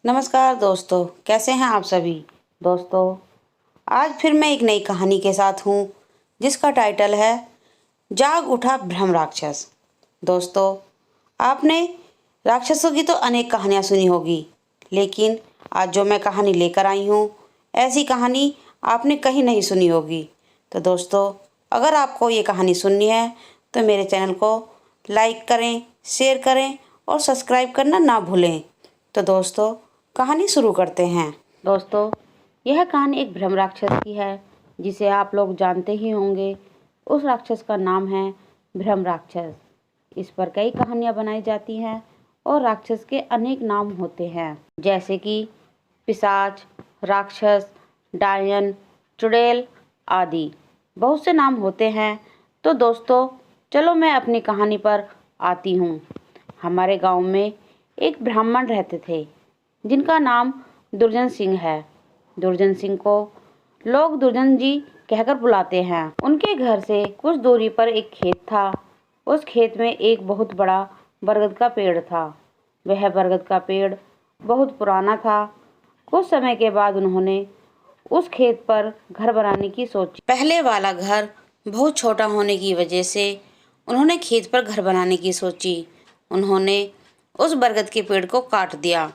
नमस्कार दोस्तों, कैसे हैं आप सभी। दोस्तों, आज फिर मैं एक नई कहानी के साथ हूँ जिसका टाइटल है जाग उठा ब्रह्म राक्षस। दोस्तों, आपने राक्षसों की तो अनेक कहानियाँ सुनी होगी, लेकिन आज जो मैं कहानी लेकर आई हूँ ऐसी कहानी आपने कहीं नहीं सुनी होगी। तो दोस्तों, अगर आपको ये कहानी सुननी है तो मेरे चैनल को लाइक करें, शेयर करें और सब्सक्राइब करना ना भूलें। तो दोस्तों, कहानी शुरू करते हैं। दोस्तों, यह कहानी एक ब्रह्म राक्षस की है जिसे आप लोग जानते ही होंगे। उस राक्षस का नाम है ब्रह्म राक्षस। इस पर कई कहानियाँ बनाई जाती हैं और राक्षस के अनेक नाम होते हैं, जैसे कि पिशाच, राक्षस, डायन, चुड़ैल आदि बहुत से नाम होते हैं। तो दोस्तों, चलो मैं अपनी कहानी पर आती हूँ। हमारे गांव में एक ब्राह्मण रहते थे जिनका नाम दुर्जन सिंह है। दुर्जन सिंह को लोग दुर्जन जी कहकर बुलाते हैं। उनके घर से कुछ दूरी पर एक खेत था। उस खेत में एक बहुत बड़ा बरगद का पेड़ था। वह बरगद का पेड़ बहुत पुराना था। कुछ समय के बाद उन्होंने उस खेत पर घर बनाने की सोची। पहले वाला घर बहुत छोटा होने की वजह से उन्होंने खेत पर घर बनाने की सोची। उन्होंने उस बरगद के पेड़ को काट दिया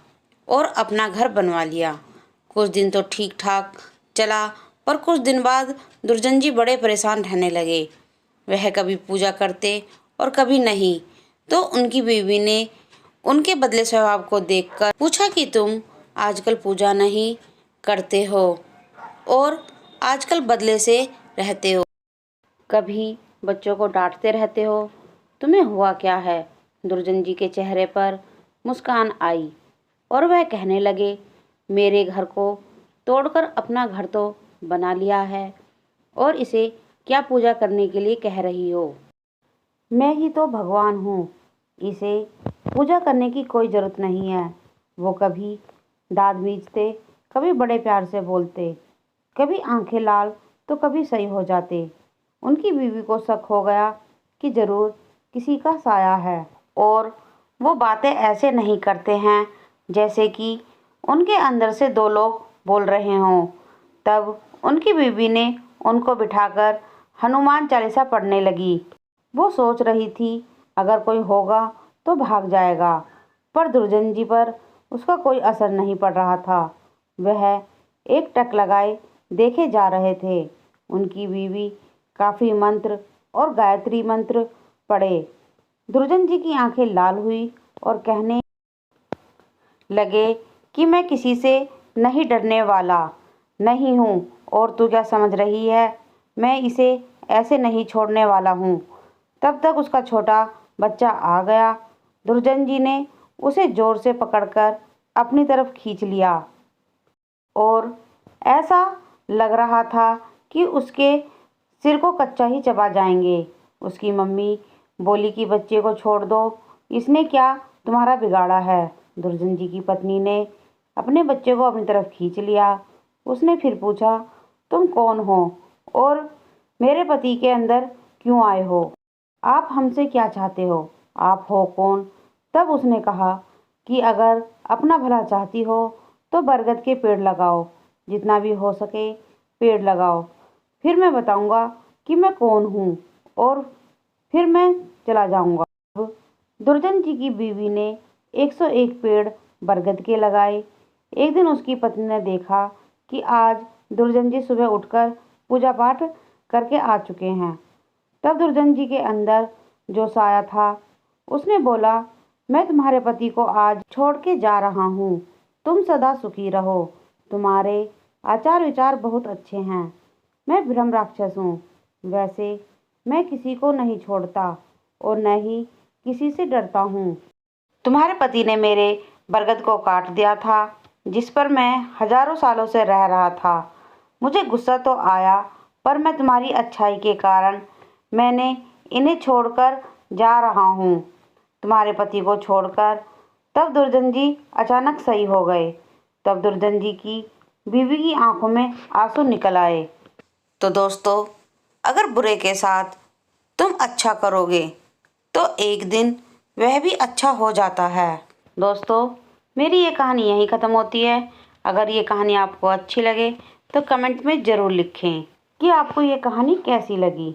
और अपना घर बनवा लिया। कुछ दिन तो ठीक ठाक चला, पर कुछ दिन बाद दुर्जन जी बड़े परेशान रहने लगे। वह कभी पूजा करते और कभी नहीं। तो उनकी बीवी ने उनके बदले स्वभाव को देखकर पूछा कि तुम आजकल पूजा नहीं करते हो और आजकल बदले से रहते हो, कभी बच्चों को डांटते रहते हो, तुम्हें हुआ क्या है। दुर्जन जी के चेहरे पर मुस्कान आई और वह कहने लगे, मेरे घर को तोड़कर अपना घर तो बना लिया है और इसे क्या पूजा करने के लिए कह रही हो। मैं ही तो भगवान हूँ, इसे पूजा करने की कोई ज़रूरत नहीं है। वो कभी दाँत भींचते, कभी बड़े प्यार से बोलते, कभी आंखें लाल तो कभी सही हो जाते। उनकी बीवी को शक हो गया कि जरूर किसी का साया है और वो बातें ऐसे नहीं करते हैं जैसे कि उनके अंदर से दो लोग बोल रहे हों। तब उनकी बीवी ने उनको बिठाकर हनुमान चालीसा पढ़ने लगी। वो सोच रही थी अगर कोई होगा तो भाग जाएगा, पर दुर्जन जी पर उसका कोई असर नहीं पड़ रहा था। वह एक टक लगाए देखे जा रहे थे। उनकी बीवी काफ़ी मंत्र और गायत्री मंत्र पढ़े। दुर्जन जी की आंखें लाल हुई और कहने लगे कि मैं किसी से नहीं डरने वाला नहीं हूँ और तू क्या समझ रही है, मैं इसे ऐसे नहीं छोड़ने वाला हूँ। तब तक उसका छोटा बच्चा आ गया। दुर्जन जी ने उसे जोर से पकड़कर अपनी तरफ खींच लिया और ऐसा लग रहा था कि उसके सिर को कच्चा ही चबा जाएंगे। उसकी मम्मी बोली कि बच्चे को छोड़ दो, इसने क्या तुम्हारा बिगाड़ा है। दुर्जन जी की पत्नी ने अपने बच्चे को अपनी तरफ खींच लिया। उसने फिर पूछा, तुम कौन हो और मेरे पति के अंदर क्यों आए हो, आप हमसे क्या चाहते हो, आप हो कौन। तब उसने कहा कि अगर अपना भला चाहती हो तो बरगद के पेड़ लगाओ, जितना भी हो सके पेड़ लगाओ, फिर मैं बताऊंगा कि मैं कौन हूँ और फिर मैं चला जाऊंगा। अब दुर्जन जी की बीवी ने 101 पेड़ बरगद के लगाए। एक दिन उसकी पत्नी ने देखा कि आज दुर्जन जी सुबह उठकर पूजा पाठ करके आ चुके हैं। तब दुर्जन जी के अंदर जो साया था उसने बोला, मैं तुम्हारे पति को आज छोड़ के जा रहा हूँ, तुम सदा सुखी रहो, तुम्हारे आचार विचार बहुत अच्छे हैं। मैं ब्रह्म राक्षस हूँ, वैसे मैं किसी को नहीं छोड़ता और न ही किसी से डरता हूँ। तुम्हारे पति ने मेरे बरगद को काट दिया था जिस पर मैं हजारों सालों से रह रहा था। मुझे गुस्सा तो आया, पर मैं तुम्हारी अच्छाई के कारण मैंने इन्हें छोड़कर जा रहा हूँ, तुम्हारे पति को छोड़कर। तब दुर्जन जी अचानक सही हो गए। तब दुर्जन जी की बीवी की आंखों में आंसू निकल आए। तो दोस्तों, अगर बुरे के साथ तुम अच्छा करोगे तो एक दिन वह भी अच्छा हो जाता है। दोस्तों, मेरी ये कहानी यहीं ख़त्म होती है। अगर ये कहानी आपको अच्छी लगे तो कमेंट में ज़रूर लिखें कि आपको ये कहानी कैसी लगी।